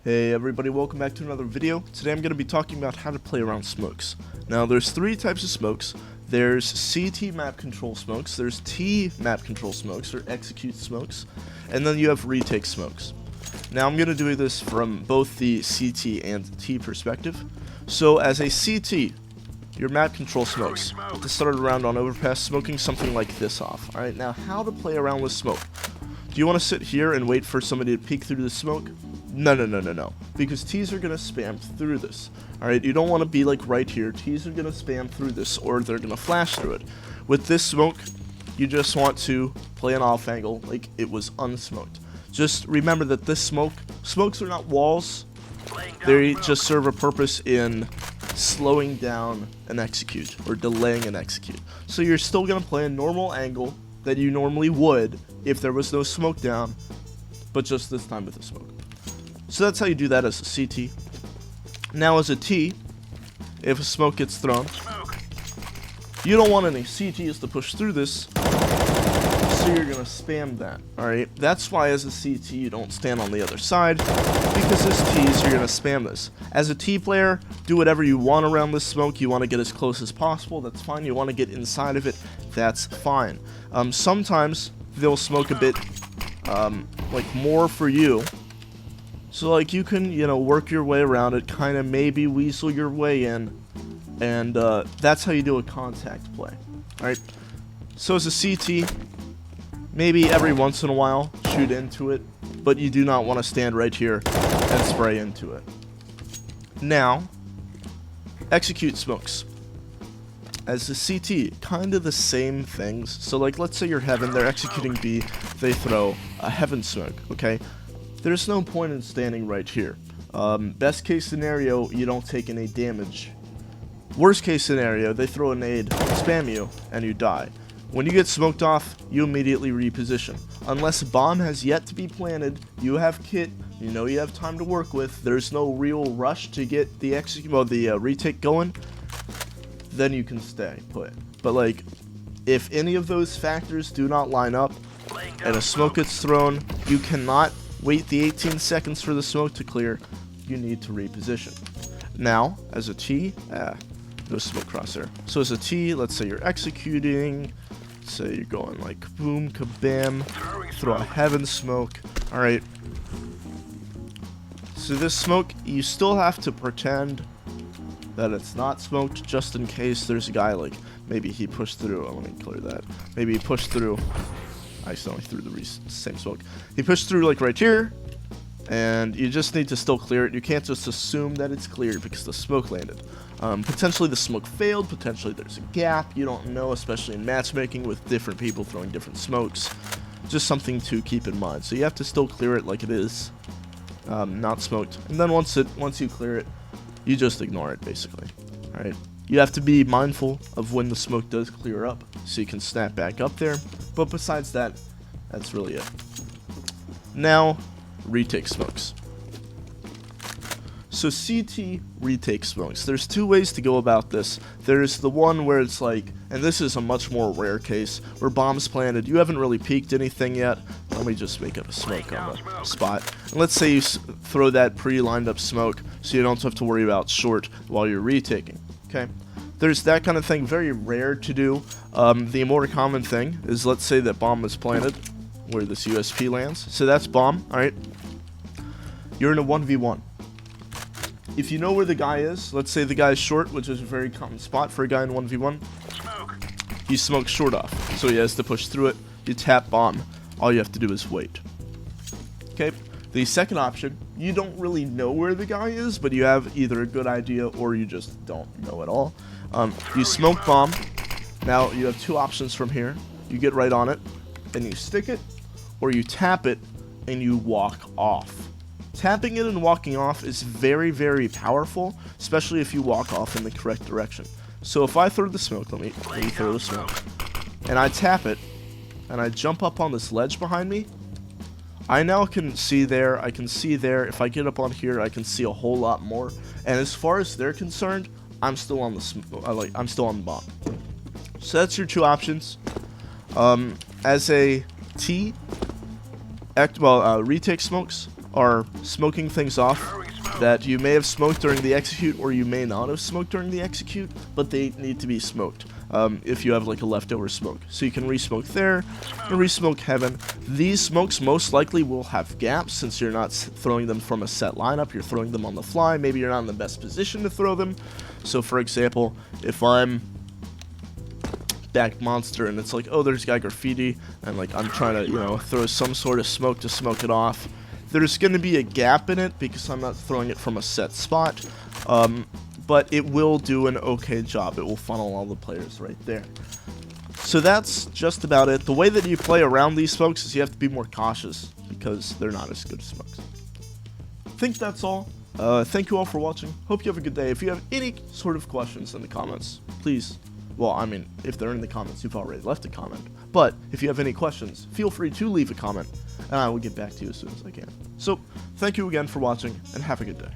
Hey everybody, welcome back to another video. Today I'm going to be talking about how to play around smokes. Now there's three types of smokes. There's CT map control smokes, there's T map control smokes or execute smokes, and then you have retake smokes. Now I'm going to do this from both the CT and T perspective. So as a CT, your map control smokes. To start a round on overpass, smoking something like this off. Alright, now how to play around with smoke. Do you want to sit here and wait for somebody to peek through the smoke? No. Because T's are going to spam through this. Alright, you don't want to be like right here. T's are going to spam through this, or they're going to flash through it. With this smoke, you just want to play an off angle like it was unsmoked. Just remember that this smokes are not walls. They just serve a purpose in slowing down an execute, or delaying an execute. So you're still going to play a normal angle that you normally would if there was no smoke down, but just this time with a smoke. So that's how you do that as a CT. Now as a T, if a smoke gets thrown, you don't want any CTs to push through this, so you're going to spam that. Alright, that's why as a CT you don't stand on the other side, because as Ts you're going to spam this. As a T player, do whatever you want around this smoke. You want to get as close as possible, that's fine. You want to get inside of it, that's fine. Sometimes they'll smoke a bit like more for you. So like you can, work your way around it, kind of maybe weasel your way in, and that's how you do a contact play. Alright, so as a CT, maybe every once in a while shoot into it, but you do not want to stand right here and spray into it. Now, execute smokes. As a CT, kind of the same things. So like let's say you're Heaven, they're executing B, they throw a Heaven smoke, okay? There's no point in standing right here. Best case scenario, you don't take any damage. Worst case scenario, they throw a nade, spam you, and you die. When you get smoked off, you immediately reposition. Unless a bomb has yet to be planted, you have kit, you have time to work with, there's no real rush to get the retake going, then you can stay put. But like, if any of those factors do not line up, and a smoke gets thrown, you cannot wait the 18 seconds for the smoke to clear, you need to reposition. Now, as a T, no smoke crosshair. So as a T, let's say you're executing, say you're going like boom, kabam, throw a Heaven smoke. Alright. So this smoke, you still have to pretend that it's not smoked, just in case there's a guy like, maybe he pushed through, let me clear that, maybe he pushed through, I accidentally threw the same smoke. He pushed through like right here, and you just need to still clear it. You can't just assume that it's cleared because the smoke landed. Potentially the smoke failed, potentially there's a gap, you don't know, especially in matchmaking with different people throwing different smokes. Just something to keep in mind. So you have to still clear it like it is, not smoked. And then once you clear it, you just ignore it basically. Alright. You have to be mindful of when the smoke does clear up, so you can snap back up there. But besides that, that's really it. Now, retake smokes. So CT retake smokes. There's two ways to go about this. There's the one where it's like, and this is a much more rare case, where bombs planted, you haven't really peeked anything yet. Let me just make up a smoke on the spot. And let's say you throw that pre-lined up smoke, so you don't have to worry about short while you're retaking. Okay, there's that kind of thing, very rare to do. The more common thing is, let's say that bomb is planted where this USP lands. So that's bomb, alright? You're in a 1v1. If you know where the guy is, let's say the guy is short, which is a very common spot for a guy in 1v1. He smokes short off, so he has to push through it. You tap bomb. All you have to do is wait. Okay, the second option, you don't really know where the guy is, but you have either a good idea or you just don't know at all. You smoke bomb. Now you have two options from here. You get right on it and you stick it, or you tap it and you walk off. Tapping it and walking off is very, very powerful, especially if you walk off in the correct direction. So if I throw the smoke, let me throw the smoke, and I tap it, and I jump up on this ledge behind me, I now can see there, I can see there. If I get up on here, I can see a whole lot more. And as far as they're concerned, I'm still on the I'm still on the bomb. So that's your two options. As a T, retake smokes, are smoking things off that you may have smoked during the execute or you may not have smoked during the execute, but they need to be smoked if you have like a leftover smoke. So you can re-smoke there and re-smoke heaven. These smokes most likely will have gaps since you're not throwing them from a set lineup, you're throwing them on the fly. Maybe you're not in the best position to throw them. So for example, if I'm back monster and it's like, oh, there's guy graffiti, and like I'm trying to, you know, throw some sort of smoke to smoke it off, there's going to be a gap in it because I'm not throwing it from a set spot, but it will do an okay job. It will funnel all the players right there. So that's just about it. The way that you play around these smokes is you have to be more cautious because they're not as good as smokes. I think that's all. Thank you all for watching. Hope you have a good day. If you have any sort of questions in the comments, please, well, I mean, if they're in the comments, you've already left a comment. But if you have any questions, feel free to leave a comment, and I will get back to you as soon as I can. So, thank you again for watching, and have a good day.